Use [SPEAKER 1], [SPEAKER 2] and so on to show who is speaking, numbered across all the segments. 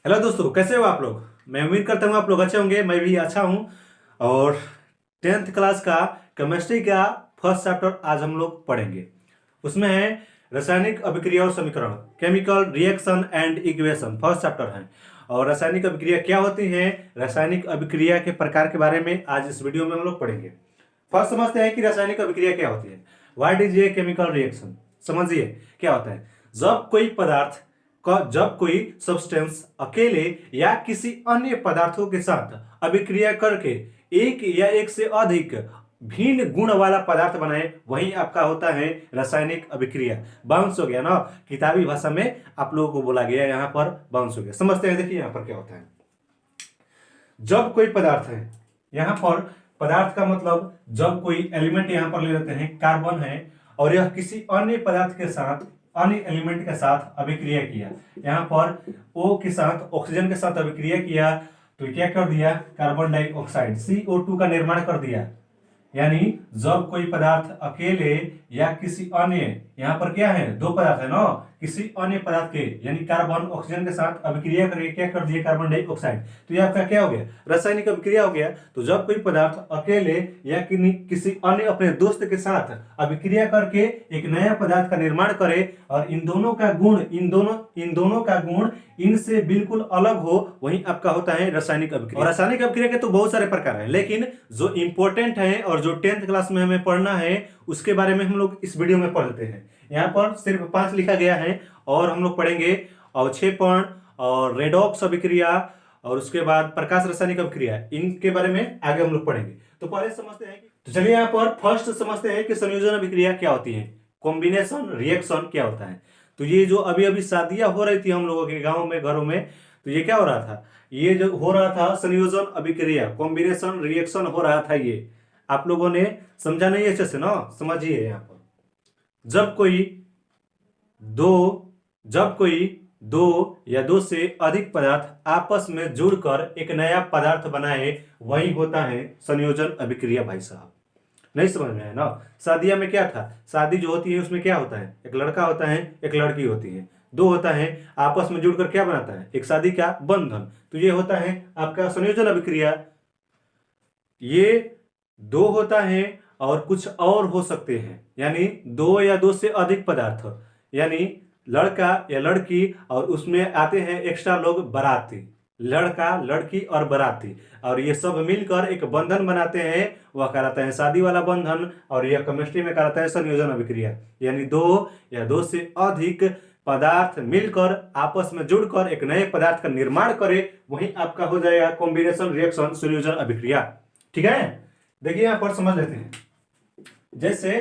[SPEAKER 1] Hello दोस्तों, कैसे हो आप लोग। मैं उम्मीद करता हूँ आप लोग अच्छे होंगे। मैं भी अच्छा हूँ। और 10th क्लास का केमिस्ट्री का फर्स्ट चैप्टर आज हम लोग पढ़ेंगे। उसमें है रासायनिक अभिक्रिया और समीकरण, chemical reaction and equation, first chapter है। और रासायनिक अभिक्रिया क्या होती है, रासायनिक अभिक्रिया के प्रकार के बारे में आज इस वीडियो में हम लोग पढ़ेंगे। फर्स्ट समझते हैं कि रासायनिक अभिक्रिया क्या होती है। What is a chemical reaction. समझिए क्या होता है। जब कोई सब्सटेंस अकेले या किसी अन्य पदार्थों के साथ अभिक्रिया करके एक या एक से अधिक भिन्न गुण वाला पदार्थ बनाए, वही आपका होता है रासायनिक अभिक्रिया। बाउंस हो गया ना, किताबी भाषा में आप लोगों को बोला गया, यहाँ पर बाउंस हो गया। समझते हैं, देखिए यहाँ पर क्या होता है। जब कोई पदार्थ है, यहाँ पर पदार्थ का मतलब जब कोई एलिमेंट यहाँ पर ले लेते हैं, कार्बन है, और यह किसी अन्य पदार्थ के साथ, अन्य एलिमेंट के साथ अभिक्रिया किया। यहाँ पर O के साथ ऑक्सीजन के साथ अभिक्रिया किया तो क्या कर दिया, कार्बन डाइऑक्साइड CO2 का निर्माण कर दिया। यानी जब कोई पदार्थ अकेले या किसी अन्य, यहाँ पर क्या है, दो पदार्थ है ना, किसी अन्य पदार्थ के यानी कार्बन ऑक्सीजन के साथ अभिक्रिया करके क्या कर दिया, कार्बन डाइऑक्साइड, तो यह आपका क्या हो गया, रासायनिक अभिक्रिया हो गया। तो जब कोई पदार्थ अकेले या किसी अन्य अपने दोस्त के साथ अभिक्रिया करके एक नया पदार्थ का निर्माण करे और इन दोनों का गुण, इन दोनों का गुण इनसे बिल्कुल अलग हो, वही आपका होता है रासायनिक अभिक्रिया। और रासायनिक अभिक्रिया के तो बहुत सारे प्रकार हैं, लेकिन जो इंपॉर्टेंट है और जो 10th क्लास में हमें पढ़ना है उसके बारे में हम लोग इस वीडियो में पढ़ते हैं। यहाँ पर सिर्फ 5 लिखा गया है और हम लोग पढ़ेंगे अवक्षेपण और रेडॉक्स अभिक्रिया और उसके बाद प्रकाश रासायनिक अभिक्रिया, इनके बारे में आगे हम लोग पढ़ेंगे। तो पहले समझते हैं तो चलिए यहाँ पर फर्स्ट समझते हैं कि संयोजन अभिक्रिया क्या होती है, कॉम्बिनेशन रिएक्शन क्या होता है। तो ये जो अभी अभी शादियां हो रही थी हम लोगों के गाँव में, घरों में, तो ये क्या हो रहा था, ये जो हो रहा था संयोजन अभिक्रिया, कॉम्बिनेशन रिएक्शन हो रहा था। ये आप लोगों ने समझा नहीं अच्छे से ना, समझिए। यहाँ पर दो जब कोई दो या दो से अधिक पदार्थ आपस में जुड़कर एक नया पदार्थ बनाए, वही होता है संयोजन अभिक्रिया। भाई साहब, नहीं समझ में है ना। शादिया में क्या था, शादी जो होती है उसमें क्या होता है, एक लड़का होता है, एक लड़की होती है, दो होता है, आपस में जुड़कर क्या बनाता है, एक शादी का बंधन। तो ये होता है आपका संयोजन अभिक्रिया। ये दो होता है और कुछ और हो सकते हैं, यानी दो या दो से अधिक पदार्थ, यानी लड़का या लड़की और उसमें आते हैं एक्स्ट्रा लोग, बाराती, लड़का लड़की और बाराती, और ये सब मिलकर एक बंधन बनाते हैं, वह कहलाता है शादी वाला बंधन। और यह केमिस्ट्री में कहलाता है संयोजन अभिक्रिया। यानी दो या दो से अधिक पदार्थ मिलकर आपस में जुड़कर एक नए पदार्थ का निर्माण करे, वही आपका हो जाएगा कॉम्बिनेशन रिएक्शन, संयोजन अभिक्रिया। ठीक है, देखिए यहां पर समझ लेते हैं। जैसे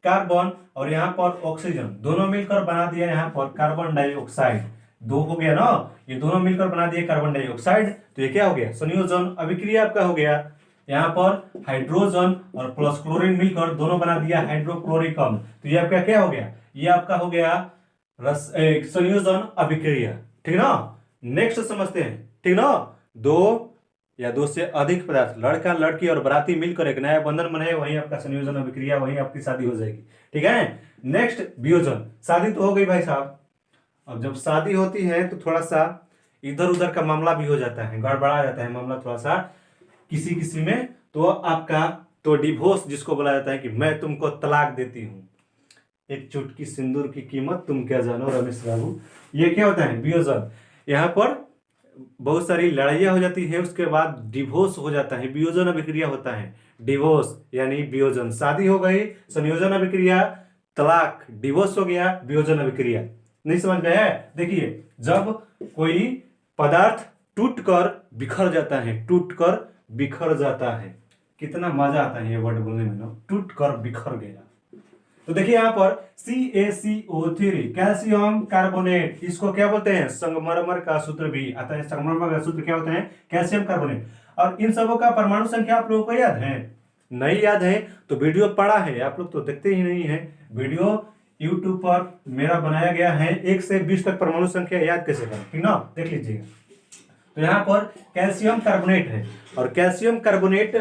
[SPEAKER 1] कार्बन और यहां पर ऑक्सीजन दोनों मिलकर बना दिया यहाँ पर कार्बन डाइऑक्साइड, दो हो गया ना, ये दोनों मिलकर बना दिए कार्बन डाइऑक्साइड, तो ये क्या हो गया, संयोजन अभिक्रिया आपका हो गया। यहाँ पर हाइड्रोजन और प्लस क्लोरीन मिलकर दोनों बना दिया हाइड्रोक्लोरिक अम्ल, तो ये आपका क्या हो गया, ये आपका हो गया संयोजन अभिक्रिया। ठीक ना, नेक्स्ट समझते हैं। ठीक ना, दो या दो से अधिक पदार्थ, लड़का लड़की और बाराती मिलकर एक नया बंधन बनाए, वही आपका संयोजन अभिक्रिया, वही आपकी शादी हो जाएगी। ठीक है, नेक्स्ट वियोजन। शादी तो हो गई भाई साहब, अब जब शादी होती है तो थोड़ा सा इधर उधर का मामला भी हो जाता है, गड़बड़ा जाता है मामला थोड़ा सा किसी किसी में, तो आपका तो डिवोर्स जिसको बोला जाता है कि मैं तुमको तलाक देती हूँ, एक चुटकी सिंदूर की कीमत तुम क्या जानो रमेश बाबू, ये क्या होता है, वियोजन। यहाँ पर बहुत सारी लड़ाइयाँ हो जाती है, उसके बाद डिवोर्स हो जाता है, वियोजन अभिक्रिया होता है। डिवोर्स यानी वियोजन, शादी हो गई, संयोजन अभिक्रिया, तलाक, डिवोर्स हो गया, वियोजन अभिक्रिया। नहीं समझ में है। देखिए, जब कोई पदार्थ टूटकर बिखर जाता है, टूटकर बिखर जाता है, कितना मजा आता है ये वर्ड बोलने में ना, टूटकर बिखर गया। तो देखिए यहाँ पर CaCO3 कैल्शियम कार्बोनेट, इसको क्या बोलते हैं, संगमरमर का सूत्र भी आता है। संगमरमर का सूत्र क्या होता है, कैल्शियम कार्बोनेट। और इन सबों का परमाणु संख्या आप लोगों को याद है, नहीं याद है तो वीडियो पड़ा है, आप लोग तो देखते ही नहीं है वीडियो। यूट्यूब पर मेरा बनाया गया है 1 से 20 तक परमाणु संख्या याद कैसे करें, ठीक ना, देख लीजिएगा। तो यहाँ पर कैल्शियम कार्बोनेट है, और कैल्शियम कार्बोनेट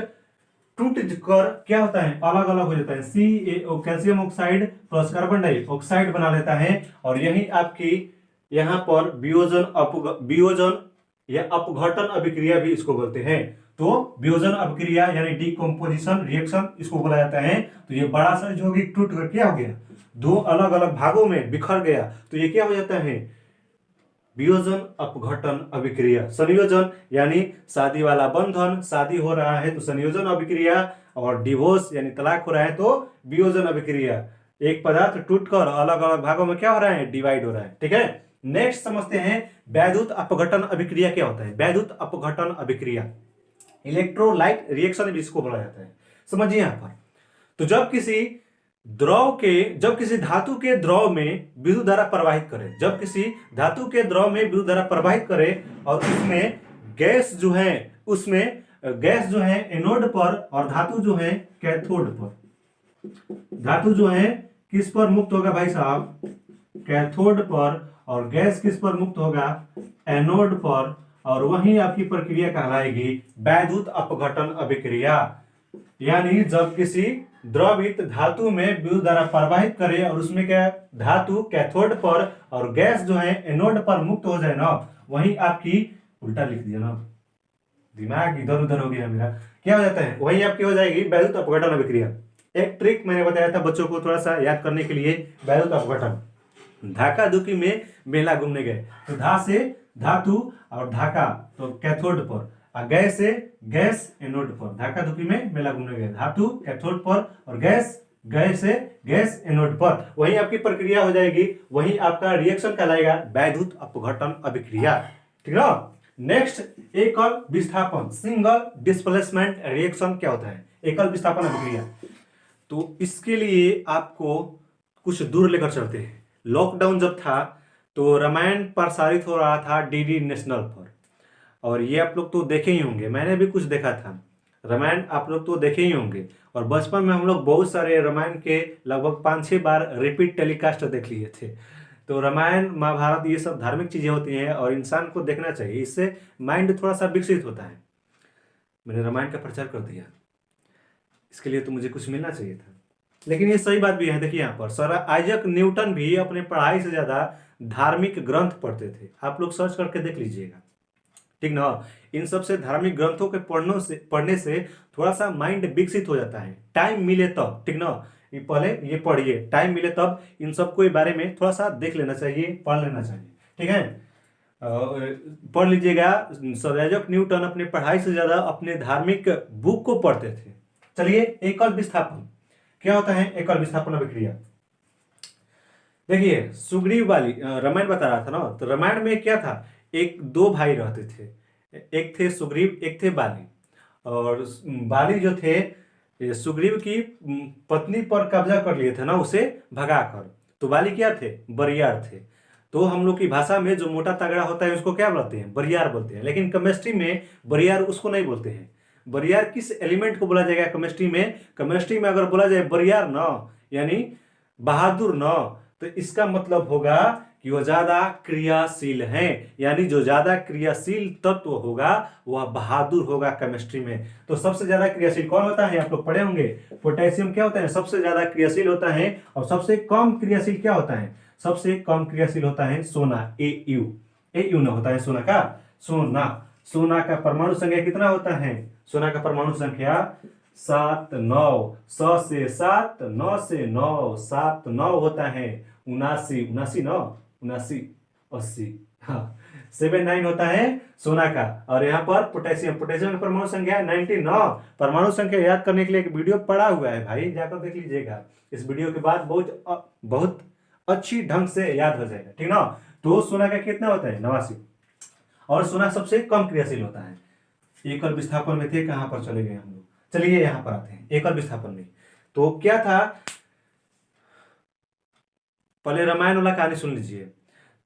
[SPEAKER 1] टूट कर क्या होता है, अलग अलग हो जाता है, CaO calcium oxide plus carbon dioxide बना लेता है, और यही आपकी यहाँ पर वियोजन या अपघटन अभिक्रिया भी इसको बोलते हैं। तो वियोजन अभिक्रिया यानी डिकम्पोजिशन रिएक्शन इसको बोला जाता है। तो ये बड़ा सा जो भी टूट कर क्या हो गया, दो अलग अलग भागों में बिखर गया, तो ये क्या हो जाता है, वियोजन अपघटन अभिक्रिया। संयोजन यानी शादी वाला बंधन, शादी हो रहा है तो संयोजन अभिक्रिया, और डिवोर्स यानी तलाक हो रहा है तो वियोजन अभिक्रिया। एक पदार्थ टूटकर अलग अलग भागों में क्या हो रहा है, डिवाइड हो रहा है। ठीक है, नेक्स्ट समझते हैं वैद्युत अपघटन अभिक्रिया क्या होता है। वैद्युत अपघटन अभिक्रिया इलेक्ट्रोलाइट रिएक्शन भी इसको बोला जाता है। समझिए यहां पर, तो जब किसी धातु के द्रव में विद्युत धारा प्रवाहित करे, जब किसी धातु के द्रव में विद्युत धारा प्रवाहित करे और उसमें गैस जो है एनोड पर और धातु जो है कैथोड पर। धातु जो है किस पर मुक्त होगा भाई साहब, कैथोड पर, और गैस किस पर मुक्त होगा, एनोड पर, और वहीं आपकी प्रक्रिया कहलाएगी वैद्युत अपघटन अभिक्रिया। यानी जब किसी द्रवित धातु में विद्युत धारा प्रवाहित करे और उसमें क्या, धातु कैथोड पर और गैस जो है एनोड पर मुक्त हो जाए ना, वहीं आपकी, उल्टा लिख दिया ना, दिमाग इधर उधर हो गया मेरा, क्या हो जाता है, वहीं आपकी हो जाएगी वैद्युत अपघटन अभिक्रिया। एक ट्रिक मैंने बताया था बच्चों को थोड़ा सा याद करने के लिए, वैद्युत अपघटन। धाका धुकी में मेला घूमने गए, तो धा से धातु और धाका तो कैथोड पर, और गैस से गैस एनोड पर। धाका धुकी में मेला घूमने गए, धातु कैथोड पर और गैस से गैस एनोड पर, वही आपकी प्रक्रिया हो जाएगी, वही आपका रिएक्शन कहलाएगा वैद्युत अपघटन अभिक्रिया। ठीक है, नेक्स्ट एकल विस्थापन सिंगल डिस्प्लेसमेंट रिएक्शन क्या होता है, एकल विस्थापन अभिक्रिया। तो इसके लिए आपको कुछ दूर लेकर चलते हैं। लॉकडाउन जब था तो रामायण प्रसारित हो रहा था डीडी नेशनल पर, और ये आप लोग तो देखे ही होंगे, मैंने भी कुछ देखा था। रामायण आप लोग तो देखे ही होंगे, और बचपन में हम लोग बहुत सारे रामायण के लगभग 5-6 बार रिपीट टेलीकास्ट देख लिए थे। तो रामायण महाभारत ये सब धार्मिक चीज़ें होती हैं और इंसान को देखना चाहिए, इससे माइंड थोड़ा सा विकसित होता है। मैंने रामायण का प्रचार कर दिया, इसके लिए तो मुझे कुछ मिलना चाहिए था, लेकिन ये सही बात भी है। देखिए यहाँ पर सर आइजक न्यूटन भी अपने पढ़ाई से ज़्यादा धार्मिक ग्रंथ पढ़ते थे, आप लोग सर्च करके देख लीजिएगा। ठीक ना, इन सब से धार्मिक ग्रंथों के पढ़ने से थोड़ा सा माइंड विकसित हो जाता है, टाइम मिले तब। ठीक ना, ये पहले ये पढ़िए, टाइम मिले तब इन सबको के बारे में थोड़ा सा देख लेना चाहिए, पढ़ लेना चाहिए। ठीक है, पढ़ लीजिएगा। सर आइजक न्यूटन अपने पढ़ाई से ज्यादा अपने धार्मिक बुक को पढ़ते थे। चलिए, एकल विस्थापन क्या होता है, एकल विस्थापन अभिक्रिया। देखिए सुग्रीव बाली रामायण बता रहा था ना, तो रामायण में क्या था, एक दो भाई रहते थे, एक थे सुग्रीव एक थे बाली। और बाली जो थे सुग्रीव की पत्नी पर कब्जा कर लिए थे ना, उसे भगाकर। तो बाली क्या थे, बरियार थे। तो हम लोग की भाषा में जो मोटा तगड़ा होता है उसको क्या बोलते हैं, बरियार बोलते हैं, लेकिन केमिस्ट्री में बरियार उसको नहीं बोलते हैं। बरियार किस एलिमेंट को बोला जाएगा केमिस्ट्री में, केमिस्ट्री में अगर बोला जाए बरियार न यानी बहादुर न, तो इसका मतलब होगा कि वह ज्यादा क्रियाशील है, यानी जो ज्यादा क्रियाशील तत्व होगा वह बहादुर होगा केमिस्ट्री में। तो सबसे ज्यादा क्रियाशील कौन होता है, आप लोग पढ़े होंगे, पोटेशियम क्या होता है, सबसे ज्यादा क्रियाशील होता है। और सबसे कम क्रियाशील क्या होता है, सबसे कम क्रियाशील होता है सोना, एयू ना होता है सोना का, सोना का परमाणु संख्या कितना होता है, सोना का परमाणु संख्या 7 9, 100 से 7, 9 से 9, 7 9 होता है, 79 80, हाँ 79 होता है सोना का। और यहाँ पर पोटेशियम की परमाणु संख्या 99। परमाणु संख्या याद करने के लिए एक वीडियो पड़ा हुआ है भाई, जाकर देख लीजिएगा। इस वीडियो के बाद बहुत अच्छी ढंग से याद हो जाएगा। ठीक ना, तो सोना का कितना होता है, 89। और सोना सबसे कम क्रियाशील होता है। एकल विस्थापन में थे, कहां पर चले गए हम लोग, चलिए यहां पर आते हैं एकल विस्थापन में। तो क्या था, पहले रामायण वाला कहानी सुन लीजिए।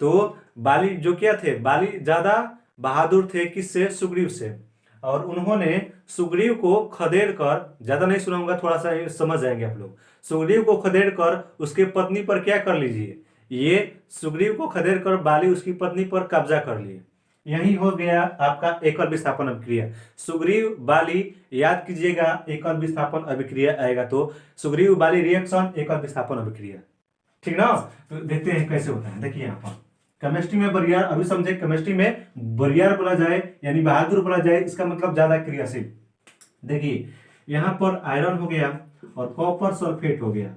[SPEAKER 1] तो बाली जो क्या थे, बाली ज्यादा बहादुर थे, किससे, सुग्रीव से। और उन्होंने सुग्रीव को खदेड़ कर, ज्यादा नहीं सुनाऊंगा, थोड़ा सा समझ जाएंगे आप लोग। सुग्रीव को खदेड़ कर उसके पत्नी पर क्या कर लीजिए, ये सुग्रीव को खदेड़ कर बाली उसकी पत्नी पर कब्जा कर लिए। यही हो गया आपका एकल विस्थापन अभिक्रिया। सुग्रीव बाली याद कीजिएगा, एकल विस्थापन अभिक्रिया आएगा तो सुग्रीव बाली रिएक्शन, एकल विस्थापन अभिक्रिया। ठीक ना, तो देखते हैं कैसे होता है। देखिए यहाँ पर केमिस्ट्री में बरियार, अभी समझे, केमिस्ट्री में बरियार बोला जाए यानी बहादुर बोला जाए, इसका मतलब ज्यादा क्रियाशील। देखिए यहाँ पर आयरन हो गया और कॉपर सल्फेट हो गया।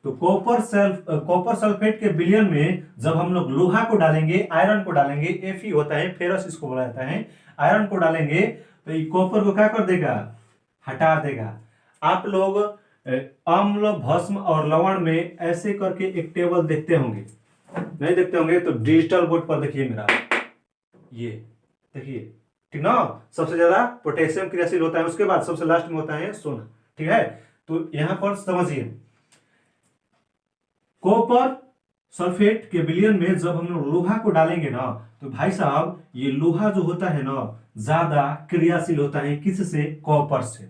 [SPEAKER 1] तो कॉपर सल्फेट के विलयन में जब हम लोग लोहा को डालेंगे, आयरन को डालेंगे, Fe होता है, फेरस इसको बोला जाता है, आयरन को डालेंगे तो ये कॉपर को क्या कर देगा, हटा देगा। आप लोग अम्ल, भस्म और लवण में ऐसे करके एक टेबल देखते होंगे, नहीं देखते होंगे तो डिजिटल बोर्ड पर देखिए मेरा, ये देखिए, ठीक ना। सबसे ज्यादा पोटेशियम क्रियाशील होता है, उसके बाद सबसे लास्ट में होता है सोना, ठीक है। तो यहां पर समझिए, कॉपर सल्फेट के विलयन में जब हम लोग लोहा को डालेंगे ना, तो भाई साहब ये लोहा जो होता है ना ज्यादा क्रियाशील होता है, किससे, कॉपर से,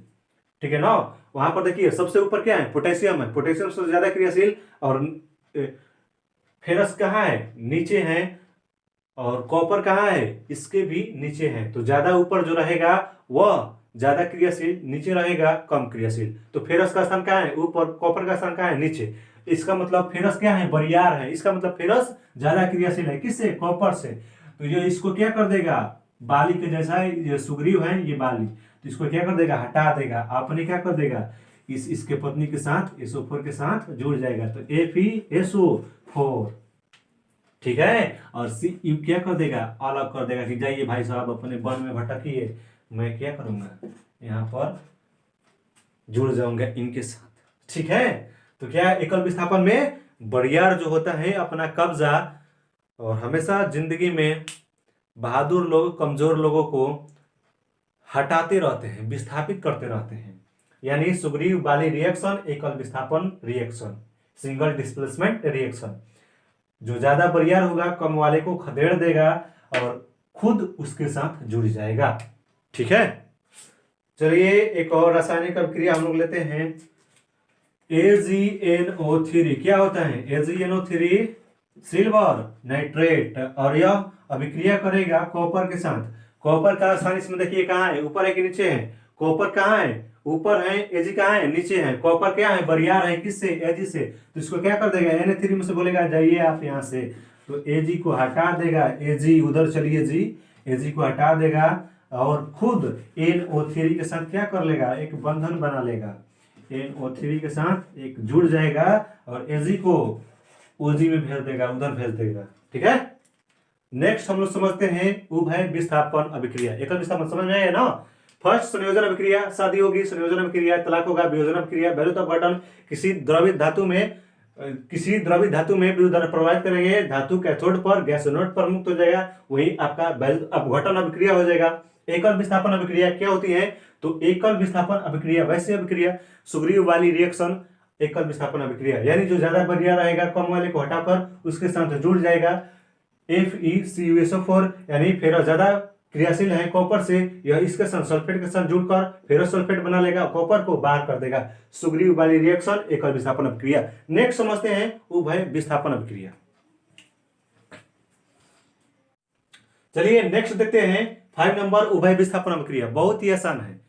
[SPEAKER 1] ठीक है ना। वहां पर देखिए सबसे ऊपर क्या है, पोटेशियम है, पोटेशियम सबसे ज्यादा क्रियाशील, और फेरस कहाँ है, नीचे है, और कॉपर कहाँ है, इसके भी नीचे है। तो ज्यादा ऊपर जो रहेगा वह ज्यादा क्रियाशील, नीचे रहेगा कम क्रियाशील। तो फेरस का स्थान कहाँ है, ऊपर, कॉपर का स्थान कहाँ है, नीचे। इसका मतलब फेरस क्या है, बरियार है, इसका मतलब फेरस ज्यादा क्रियाशील है, किससे, कॉपर से। तो ये इसको क्या कर देगा, बाली के जैसा ये सुग्रीव है, ये बाली, तो इसको क्या कर देगा, हटा देगा। आपने क्या कर देगा, इसके पत्नी के साथ SO4 के साथ जुड़ जाएगा, तो FeSO4, ठीक है। और CU क्या कर देगा, अलग कर देगा कि जाइए भाई साहब अपने वन में भटकिए, मैं क्या करूंगा, यहाँ पर जुड़ जाऊंगा इनके साथ, ठीक है। तो क्या एकल विस्थापन में बरियार जो होता है अपना कब्जा, और हमेशा जिंदगी में बहादुर लोग कमजोर लोगों को हटाते रहते हैं, विस्थापित करते रहते हैं, यानी सुग्रीव बाली रिएक्शन एकल विस्थापन रिएक्शन, सिंगल डिस्प्लेसमेंट रिएक्शन। जो ज्यादा बरियार होगा कम वाले को खदेड़ देगा और खुद उसके साथ जुड़ जाएगा, ठीक है। चलिए एक और रासायनिक अभिक्रिया हम लोग लेते हैं, AgNO3। क्या होता है AgNO3, सिल्वर नाइट्रेट, और यह अभिक्रिया करेगा कॉपर के साथ। कॉपर का स्थान इसमें देखिए कहाँ है, ऊपर है कि नीचे है, कॉपर कहाँ है, ऊपर है, Ag कहाँ है, नीचे है। कॉपर क्या है, बरियार है, किससे, Ag से। तो इसको क्या कर देगा, Na3 में से बोलेगा जाइए आप यहाँ से, तो Ag को हटा देगा, Ag उधर चलिए जी, Ag को हटा देगा और खुद NO3 के साथ क्या कर लेगा, एक बंधन बना लेगा, NO3 के साथ एक जुड़ जाएगा और Ag को OG में भेज देगा, उधर भेज देगा, ठीक है। नेक्स्ट हम लोग समझते हैं उभय विस्थापन अभिक्रिया। एकल विस्थापन समझ में आया ना। फर्स्ट संयोजन अभिक्रिया, शादी होगी, संयोजन अभिक्रिया, तलाक होगा, वियोजन अभिक्रिया, वैल्यूज ऑफ अपघटन, किसी द्रवित धातु में विद्युत धारा प्रवाहित करेंगे, धातु कैथोड पर, गैस एनोड पर मुक्त हो जाएगा, वही आपका अपघटन अभिक्रिया हो जाएगा। एकल विस्थापन अभिक्रिया क्या होती है, तो एकल विस्थापन अभिक्रिया वैसे अभिक्रिया, सुग्रीव वाली रिएक्शन एकल विस्थापन अभिक्रिया, यानी जो ज्यादा बरियार रहेगा कम वाले को हटाकर उसके साथ जुड़ जाएगा। FeCuSO4 यानी फेरस ज्यादा क्रियाशील है कॉपर से, यह इसके साथ सल्फेट के साथ जुड़कर फेरस सल्फेट बना लेगा, कॉपर को बाहर कर देगा। सुग्रीव वाली रिएक्शन एकल विस्थापन अभिक्रिया। नेक्स्ट समझते हैं उभय विस्थापन अभिक्रिया। चलिए नेक्स्ट देखते हैं 5 नंबर उभय विस्थापन अभिक्रिया। बहुत ही आसान है,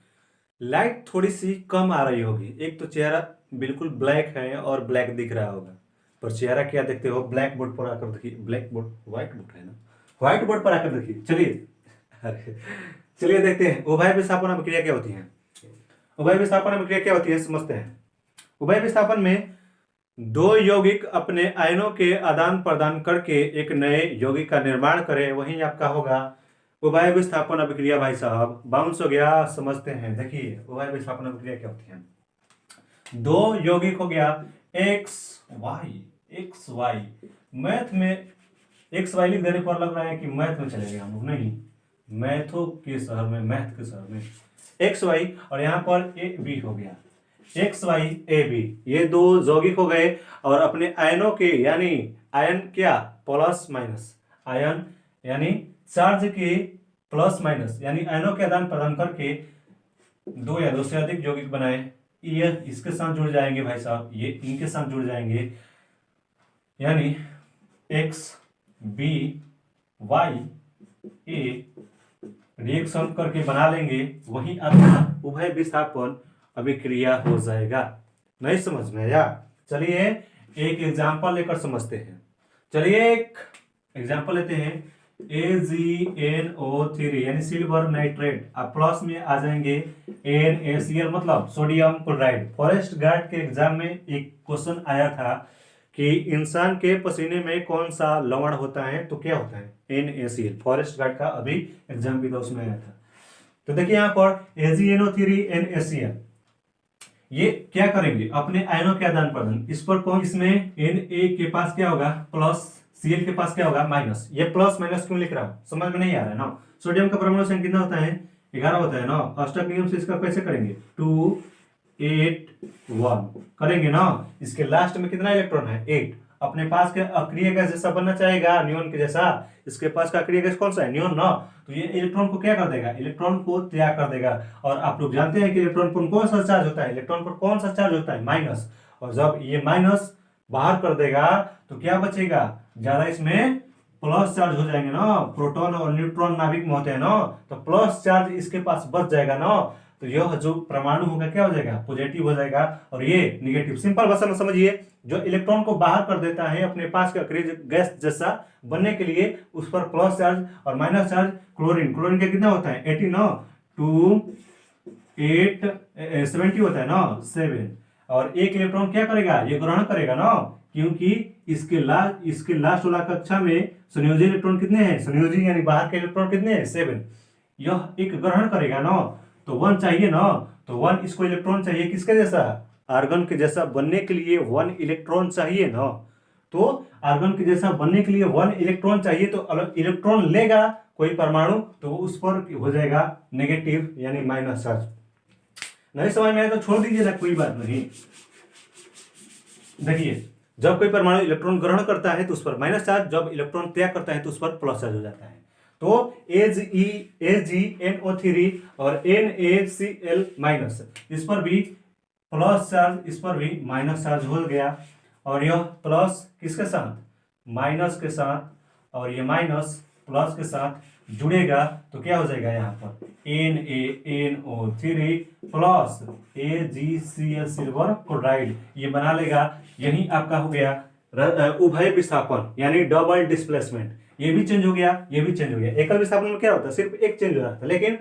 [SPEAKER 1] लाइट थोड़ी सी कम आ रही होगी। एक तो चेहरा बिल्कुल ब्लैक है और ब्लैक दिख रहा होगा, पर चेहरा क्या देखते हो, ब्लैक बोर्ड पर आकर देखिए, ब्लैक बोर्ड, व्हाइट बोर्ड है ना, व्हाइट बोर्ड पर आकर देखिए। चलिए चलिए देखते हैं उभय विस्थापन अभिक्रिया क्या होती है। उभय विस्थापन अभिक्रिया क्या होती है समझते हैं। उभय विस्थापन में दो यौगिक अपने आयनों के आदान प्रदान करके एक नए यौगिक का निर्माण करें, वही आपका होगा उभय विस्थापन अभिक्रिया। भाई साहब बाउंस हो गया, समझते हैं। देखिए उभय विस्थापन अभिक्रिया क्या होती है। दो यौगिक हो गया एक्स वाई, मैथ में एक्स वाई लिख देने पर लग रहा है कि मैथ में चले गए हम लोग, नहीं, मैथों के शहर में, मैथ के शहर में एक्स वाई, और यहाँ पर ए बी हो गया, एक्स वाई ए बी, ये दो यौगिक हो गए और अपने आयनों के, यानी आयन क्या, प्लस माइनस, आयन यानी चार्ज के प्लस माइनस, यानी आयनों के आदान प्रदान करके दो या दो से अधिक यौगिक बनाए। ये इसके साथ जुड़ जाएंगे भाई साहब, ये इनके साथ जुड़ जाएंगे, यानी X B Y A reaction करके बना लेंगे, वही आपका उभय विस्थापन अभिक्रिया हो जाएगा। नहीं समझ में आया। चलिए एक एग्जांपल लेकर समझते हैं। चलिए एक एग्जाम्पल लेते हैं AgNO3 यानी सिल्वर नाइट्रेट, अब प्लस में आ जाएंगे NaCl मतलब सोडियम क्लोराइड। फॉरेस्ट गार्ड के एग्जाम में एक क्वेश्चन आया था कि इंसान के पसीने में कौन सा लवण होता है, तो क्या होता है NaCl। फॉरेस्ट गार्ड का अभी एग्जाम भी था, उसमें आया था। तो देखिए यहाँ पर AgNO3 NaCl, ये क्या करेंगे अपने आयनों के आदान प्रदान। इस पर कौन, इसमें Na के पास क्या होगा प्लस, Cl के पास क्या होगा माइनस। ये प्लस माइनस क्यों लिख रहा हूं, समझ में नहीं आ रहा है ना। सोडियम का परमाणु संख्या कितना होता है 11 होता है ना। अष्टक नियम से इसका कैसे करेंगे 2 8 1 करेंगे ना। इसके लास्ट में कितना इलेक्ट्रॉन है 8। अपने पास के अक्रिय गैस जैसा बनना चाहेगा नियोन के जैसा, इसके पास का अक्रिय गैस कौन सा है नियोन ना। तो ये इलेक्ट्रॉन को क्या कर देगा, इलेक्ट्रॉन को त्याग कर देगा। और आप लोग जानते हैं कि इलेक्ट्रॉन पर कौन सा चार्ज होता है, इलेक्ट्रॉन पर कौन सा चार्ज होता है माइनस। और जब ये माइनस बाहर कर देगा तो क्या बचेगा, ज्यादा इसमें प्लस चार्ज हो जाएंगे ना। प्रोटॉन और न्यूट्रॉन नाभिक में होते हैं ना, तो प्लस चार्ज इसके पास बच जाएगा ना। तो यह जो परमाणु होगा क्या हो जाएगा पॉजिटिव हो जाएगा और ये निगेटिव। सिंपल भाषा में समझिए, जो इलेक्ट्रॉन को बाहर कर देता है अपने पास के अक्रिय गैस जैसा बनने के लिए, उस पर प्लस चार्ज और माइनस चार्ज। क्लोरीन, क्लोरीन का कितना होता है 80 ना, 2 8 70 होता है ना 7। और एक इलेक्ट्रॉन क्या करेगा, ये ग्रहण करेगा ना, क्योंकि इसके लास्ट वाला कक्षा में संयोजी इलेक्ट्रॉन कितने हैं, संयोजी यानी बाहर के इलेक्ट्रॉन कितने हैं 7। यह एक ग्रहण करेगा ना, तो 1 चाहिए ना, तो 1 इसको इलेक्ट्रॉन चाहिए किसके जैसा, आर्गन के जैसा बनने के लिए 1 इलेक्ट्रॉन चाहिए ना। तो आर्गन के जैसा बनने के लिए 1 इलेक्ट्रॉन चाहिए, तो अलग इलेक्ट्रॉन लेगा कोई परमाणु तो उस पर हो जाएगा नेगेटिव यानी माइनस चार्ज। नहीं समझ में आए तो छोड़ दीजिए ना, कोई बात नहीं। देखिए जब कोई परमाणु इलेक्ट्रॉन ग्रहण करता है तो उस पर माइनस चार्ज, जब इलेक्ट्रॉन त्याग करता है तो उस पर प्लस चार्ज हो जाता है। तो AgNO3 और NaCl माइनस, इस पर भी प्लस चार्ज, इस पर भी माइनस चार्ज हो गया। और यह प्लस किसके साथ, माइनस के साथ, और ये माइनस प्लस के साथ जुड़ेगा तो क्या हो जाएगा यहाँ पर NaNO3 plus AgCl silver chloride, ये बना लेगा। यही आपका हो गया उभय विस्थापन यानी डबल डिस्प्लेसमेंट। ये भी चेंज हो गया, ये भी चेंज हो गया। एकल विस्थापन में क्या होता है सिर्फ एक चेंज हो रहा था, लेकिन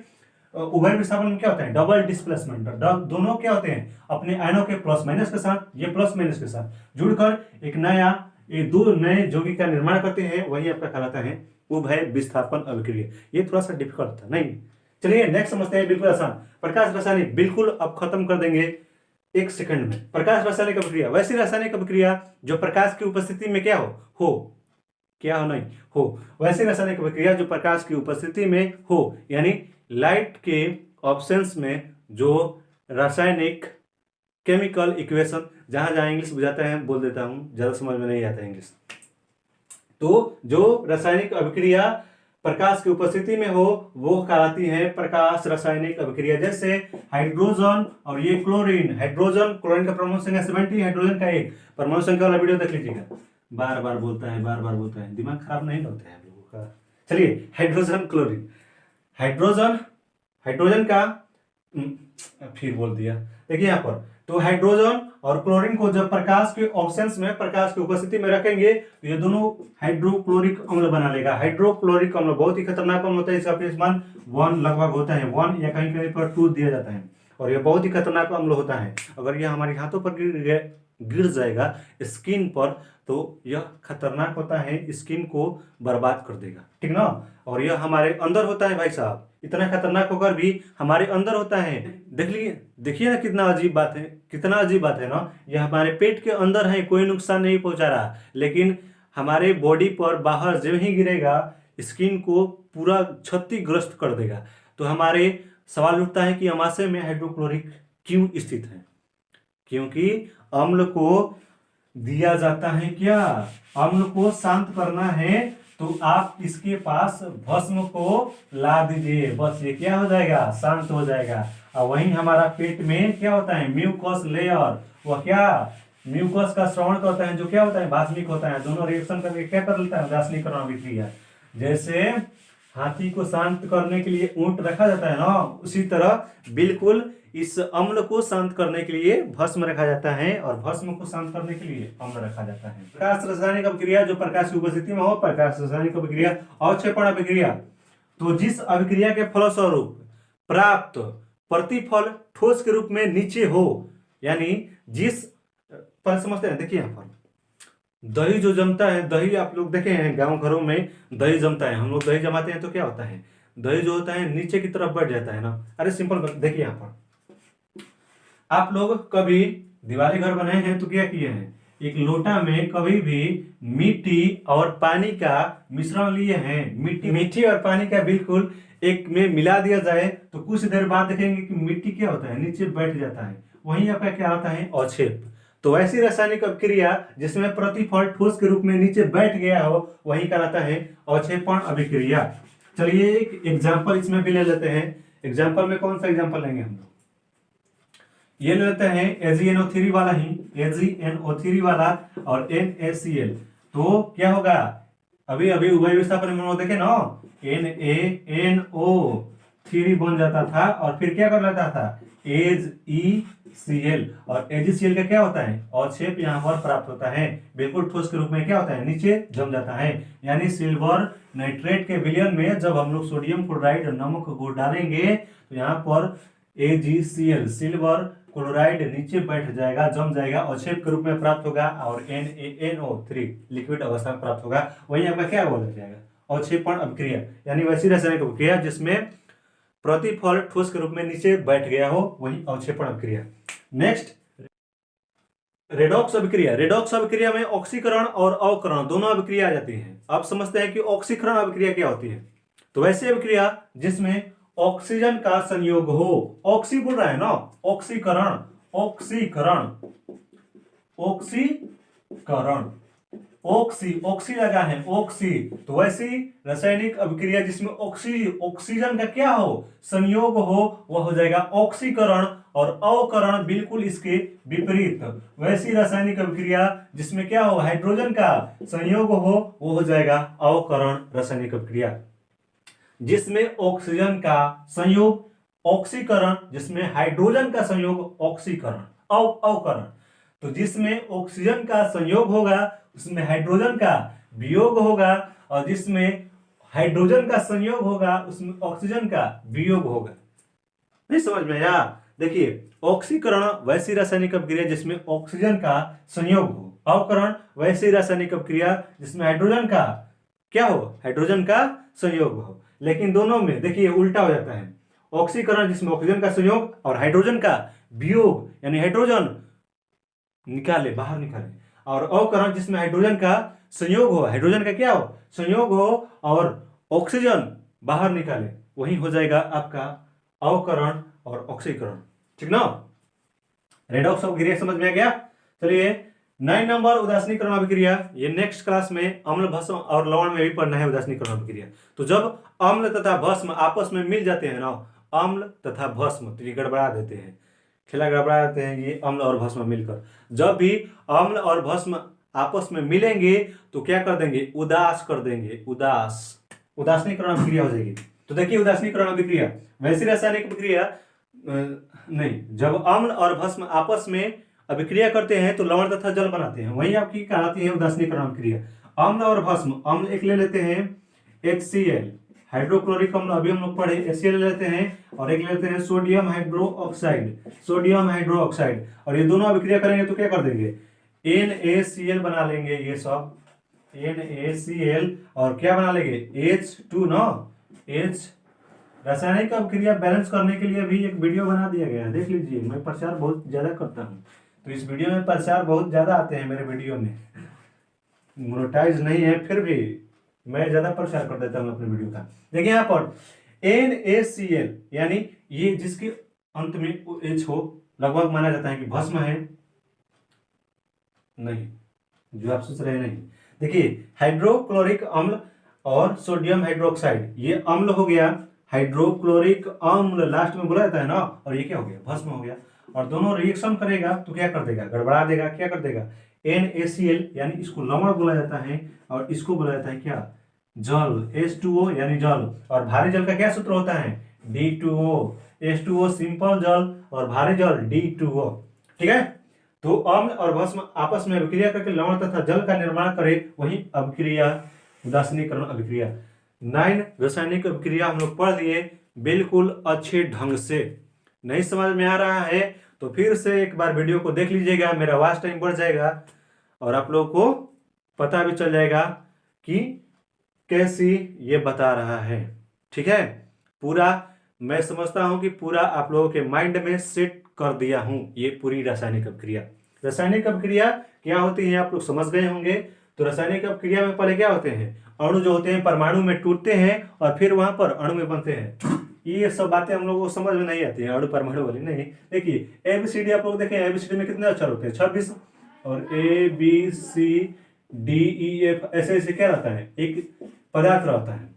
[SPEAKER 1] उभय विस्थापन में क्या होता है डबल डिस्प्लेसमेंट। दोनों क्या होते हैं अपने आयनों के प्लस माइनस के साथ, ये प्लस माइनस के साथ जुड़कर एक नया, ये दो नए यौगिक का निर्माण करते हैं, वही आपका कहलाता है उभय विस्थापन अभिक्रिया। ये थोड़ा सा डिफिकल्ट था नहीं। चलिए नेक्स्ट समझते हैं, बिल्कुल आसान। प्रकाश रासायनिक, बिल्कुल अब खत्म कर देंगे 1 सेकंड में। प्रकाश रासायनिक अभिक्रिया वैसी रासायनिक अभिक्रिया जो प्रकाश की उपस्थिति में क्या हो क्या हो नहीं हो, वैसी रासायनिक अभिक्रिया जो प्रकाश की उपस्थिति में हो, यानी लाइट के ऑप्शंस में जो रासायनिक केमिकल इक्वेशन, जहां जहां इंग्लिश बुझाता है बोल देता हूं, ज्यादा समझ में नहीं आता इंग्लिश। तो जो रासायनिक अभिक्रिया प्रकाश की उपस्थिति में हो वो कहलाती है प्रकाश रासायनिक अभिक्रिया। जैसे हाइड्रोजन और ये क्लोरीन, हाइड्रोजन क्लोरीन का परमाणु संख्या 70, हाइड्रोजन का 1। परमाणु संख्या वाला वीडियो देख लीजिएगा, बार बार बोलता है, दिमाग खराब नहीं होता है आप लोगों का। चलिए हाइड्रोजन क्लोरीन, हाइड्रोजन का फिर बोल दिया। देखिए यहाँ पर तो हाइड्रोजन और क्लोरीन को जब प्रकाश के ऑप्शंस में, प्रकाश की उपस्थिति में रखेंगे तो ये दोनों हाइड्रोक्लोरिक अम्ल बना लेगा। हाइड्रोक्लोरिक अम्ल बहुत ही खतरनाक अम्ल होता है, इसका पीएच मान 1 लगभग होता है, 1 या कहीं कहीं पर 2 दिया जाता है। और ये बहुत ही खतरनाक अम्ल होता है। अगर यह हमारे हाथों पर गिर जाएगा स्किन पर तो यह खतरनाक होता है, स्किन को बर्बाद कर देगा, ठीक ना। और यह हमारे अंदर होता है भाई साहब, इतना खतरनाक होकर भी हमारे अंदर होता है। देखिए ना कितना अजीब बात है, कितना अजीब बात है ना। यह हमारे पेट के अंदर है, कोई नुकसान नहीं पहुंचा रहा, लेकिन हमारे बॉडी पर बाहर जब ही गिरेगा स्किन को पूरा क्षतिग्रस्त कर देगा। तो हमारे सवाल उठता है कि अमाशय में हाइड्रोक्लोरिक क्यों स्थित है, क्योंकि अम्ल को दिया जाता है क्या, अम्ल को शांत करना है तो आप इसके पास भस्म को ला दीजिए, बस ये क्या हो जाएगा शांत हो जाएगा। और वहीं हमारा पेट में क्या होता है म्यूकस लेयर, वह क्या म्यूकस का श्रवण करता है, जो क्या होता है भास्मिक होता है, दोनों रिएक्शन करके क्या कर लेता है रासायनिकरण अभिक्रिया। जैसे हाथी को शांत करने के लिए ऊंट रखा जाता है ना, उसी तरह बिल्कुल इस अम्ल को शांत करने के लिए भस्म रखा जाता है और भस्म को शांत करने के लिए अम्ल रखा जाता है। प्रकाश रासायनिक अभिक्रिया, जो प्रकाश की उपस्थिति में हो, प्रकाश रासायनिक अभिक्रिया। अवक्षेपण अभिक्रिया, तो जिस अभिक्रिया के फलस्वरूप प्राप्त प्रतिफल ठोस के रूप में नीचे हो, यानी जिस पर समझते हैं, देखिए यहाँ पर दही जो जमता है, दही आप लोग देखे हैं गांव घरों में दही जमता है, हम लोग दही जमाते हैं तो क्या होता है, दही जो होता है नीचे की तरफ बढ़ जाता है ना। अरे सिंपल देखिए यहाँ पर आप लोग कभी दिवाली घर बनाए हैं तो क्या किए हैं, एक लोटा में कभी भी मिट्टी और पानी का मिश्रण लिए हैं, मिट्टी और पानी का बिल्कुल एक में मिला दिया जाए तो कुछ देर बाद देखेंगे कि मिट्टी क्या होता है, नीचे बैठ जाता है, वहीं आपका क्या होता है, अवक्षेप। तो ऐसी रासायनिक अभिक्रिया जिसमें प्रतिफल ठोस के रूप में नीचे बैठ गया हो वही कहलाता है अवक्षेपण अभिक्रिया। चलिए एक एग्जाम्पल इसमें भी ले लेते हैं। एग्जाम्पल में कौन सा एग्जाम्पल लेंगे हम लोग, ये ले लेते हैं AgNO3 वाला ही, AgNO3 वाला और NaCl। तो क्या होगा, अभी अभी उभय विस्थापन में हम लोग देखे ना, NaNO3 बन जाता था और फिर क्या कर लेता था, AgCl, और AgCl का क्या होता है, अवक्षेप यहाँ पर प्राप्त होता है, बिल्कुल ठोस के रूप में क्या होता है, नीचे जम जाता है। यानी सिल्वर नाइट्रेट के विलयन में जब हम लोग सोडियम क्लोराइड नमक को डालेंगे तो यहाँ पर AgCl सिल्वर क्लोराइड नीचे बैठ जाएगा, जम जाएगा, अवक्षेप के रूप में प्राप्त होगा, और NaNO3 लिक्विड अवस्था में प्राप्त होगा, वही आपका क्या बोला जाएगा, अवक्षेपण अभिक्रिया। यानी वैसी रासायनिक अभिक्रिया जिसमें प्रतिफल ठोस के रूप में नीचे बैठ गया हो वही अवक्षेपण अभिक्रिया। नेक्स्ट रेडॉक्स अभिक्रिया। रेडॉक्स अभिक्रिया में ऑक्सीकरण और अवकरण दोनों अभिक्रिया आ जाती हैं। अब समझते हैं कि ऑक्सीकरण अभिक्रिया क्या होती है। तो वैसी अभिक्रिया जिसमें ऑक्सीजन का संयोग हो, ऑक्सी बोल रहा है ना, ऑक्सीकरण, ऑक्सीकरण, ऑक्सीकरण, ऑक्सी लगा है, ऑक्सी। तो वैसी रासायनिक अभिक्रिया जिसमें ऑक्सीजन का क्या हो, संयोग हो, वह हो जाएगा ऑक्सीकरण, और अवकरण बिल्कुल इसके विपरीत, वैसी रासायनिक अभिक्रिया जिसमें क्या हो, हाइड्रोजन का संयोग हो, वो हो जाएगा अवकरण रासायनिक अभिक्रिया। जिसमें ऑक्सीजन का संयोग ऑक्सीकरण, जिसमें हाइड्रोजन का संयोग ऑक्सीकरण, अवकरण। तो जिसमें ऑक्सीजन का संयोग होगा उसमें हाइड्रोजन का वियोग होगा, और जिसमें हाइड्रोजन का संयोग होगा उसमें ऑक्सीजन का वियोग होगा। नहीं समझ में आया? देखिए ऑक्सीकरण वैसी रासायनिक अभिक्रिया जिसमें ऑक्सीजन का संयोग हो, अवकरण वैसी रासायनिक अभिक्रिया जिसमें हाइड्रोजन का क्या हो, हाइड्रोजन का संयोग हो। लेकिन दोनों में देखिए उल्टा हो जाता है, ऑक्सीकरण जिसमें ऑक्सीजन का संयोग और हाइड्रोजन का वियोग, यानी हाइड्रोजन निकाले, बाहर निकाले, और अवकरण जिसमें हाइड्रोजन का संयोग हो, हाइड्रोजन का क्या हो, संयोग हो, और ऑक्सीजन बाहर निकाले, वही हो जाएगा आपका अवकरण और ऑक्सीकरण। ठीक ना? रेडॉक्स अभिक्रिया समझ में आ गया। चलिए 9 नंबर उदासीनीकरण अभिक्रिया। ये नेक्स्ट क्लास में अम्ल भस्म और लवण में भी पढ़ना है उदासीनीकरण अभिक्रिया। तो जब अम्ल तथा भस्म आपस में मिल जाते हैं ना, अम्ल तथा भस्म, तो ये गड़बड़ा देते हैं, खिला गड़बड़ा देते हैं ये अम्ल और भस्म मिलकर। जब भी अम्ल और भस्म आपस में मिलेंगे तो क्या कर देंगे, उदास कर देंगे, उदासीनीकरण अभिक्रिया हो जाएगी। तो देखिए उदासीनीकरण अभिक्रिया वैसी रासायनिक अभिक्रिया नहीं, जब अम्ल और भस्म आपस में अभिक्रिया करते हैं तो लवण तथा जल बनाते हैं, वही आपकी कहलाती है उदासीनीकरण अभिक्रिया। अम्ल और भस्म, अम्ल एक ले लेते हैं HCl हाइड्रोक्लोरिक अम्ल, अभी हम लोग पढ़े, HCl लेते हैं, और एक लेते हैं सोडियम हाइड्रोक्साइड, सोडियम हाइड्रोक्साइड, और ये दोनों अभिक्रिया करेंगे तो क्या कर देंगे, NaCl बना लेंगे, ये सब NaCl, और क्या बना लेंगे H2 ना, H। रासायनिक अभिक्रिया बैलेंस करने के लिए भी एक वीडियो बना दिया गया है, देख लीजिए। मैं प्रचार बहुत ज्यादा करता हूँ, तो इस वीडियो में प्रचार बहुत ज्यादा आते हैं मेरे वीडियो में, मोनेटाइज नहीं है फिर भी मैं ज्यादा प्रचार कर देता हूँ अपने वीडियो का। देखिए यहाँ पर NaCl, यानी ये जिसके अंत में H हो, लगभग माना जाता है कि भस्म है, नहीं जो आप सोच रहे हैं नहीं। देखिए हाइड्रोक्लोरिक अम्ल और सोडियम हाइड्रोक्साइड, ये अम्ल हो गया, हाइड्रोक्लोरिक अम्ल लास्ट में बोला जाता है ना, और ये क्या हो गया, भस्म हो गया, और दोनों रिएक्शन करेगा तो क्या कर देगा, गड़बड़ा देगा, क्या कर देगा NaCl, यानी इसको लवण बोला जाता है और इसको बोला जाता है क्या, जल, H2O यानी जल। और भारी जल का क्या सूत्र होता है? D2O। H2O सिंपल जल और भारी जल D2O। ठीक है। तो अम्ल और भस्म आपस में अभिक्रिया करके लवण तथा जल का निर्माण करे, वही अभिक्रिया उदासीनीकरण अभिक्रिया। 9 रासायनिक अभिक्रिया हम लोग पढ़ लिए बिल्कुल अच्छे ढंग से। नहीं समझ में आ रहा है तो फिर से एक बार वीडियो को देख लीजिएगा, मेरा वॉच टाइम बढ़ जाएगा और आप लोगों को पता भी चल जाएगा कि कैसी ये बता रहा है। ठीक है। पूरा मैं समझता हूं कि पूरा आप लोगों के माइंड में सेट कर दिया हूं ये पूरी रासायनिक अभिक्रिया। रासायनिक अभिक्रिया क्या होती है आप लोग समझ गए होंगे। तो रासायनिक अभिक्रिया में पहले क्या होते हैं? अणु जो होते हैं परमाणु में टूटते हैं और फिर वहां पर अणु में बनते हैं। ये सब बातें हम लोगों को समझ में नहीं आती है, अणु परमाणु वाली नहीं। देखिए एबीसीडी आप लोग देखें, एबीसीडी में कितने अक्षर होते हैं? 26। और ABCDEF ऐसे ऐसे क्या रहता है? एक पदार्थ रहता है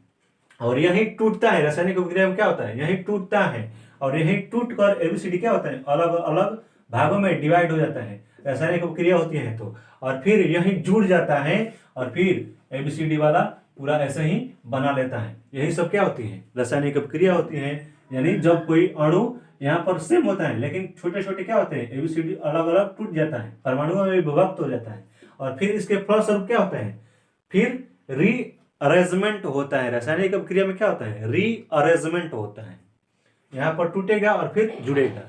[SPEAKER 1] और यही टूटता है। रासायनिक अभिक्रिया में क्या होता है? यही टूटता है और यही टूट कर एबीसीडी क्या होता है? अलग अलग भागों में डिवाइड हो जाता है। रासायनिक अभिक्रिया होती है तो, और फिर यही जुड़ जाता है और फिर एबीसीडी वाला पूरा ऐसे ही बना लेता है। यही सब क्या होती है? रासायनिक अभिक्रिया होती है। यानी जब कोई अणु यहाँ पर सेम होता है लेकिन छोटे छोटे क्या होते हैं? एबीसीडी अलग अलग टूट जाता है, परमाणुओं में विभक्त हो जाता है और फिर इसके फलस्वरूप क्या होता है? फिर रीअरेंजमेंट होता है। रासायनिक अभिक्रिया में क्या होता है? रीअरेंजमेंट होता है। यहाँ पर टूटेगा और फिर जुड़ेगा।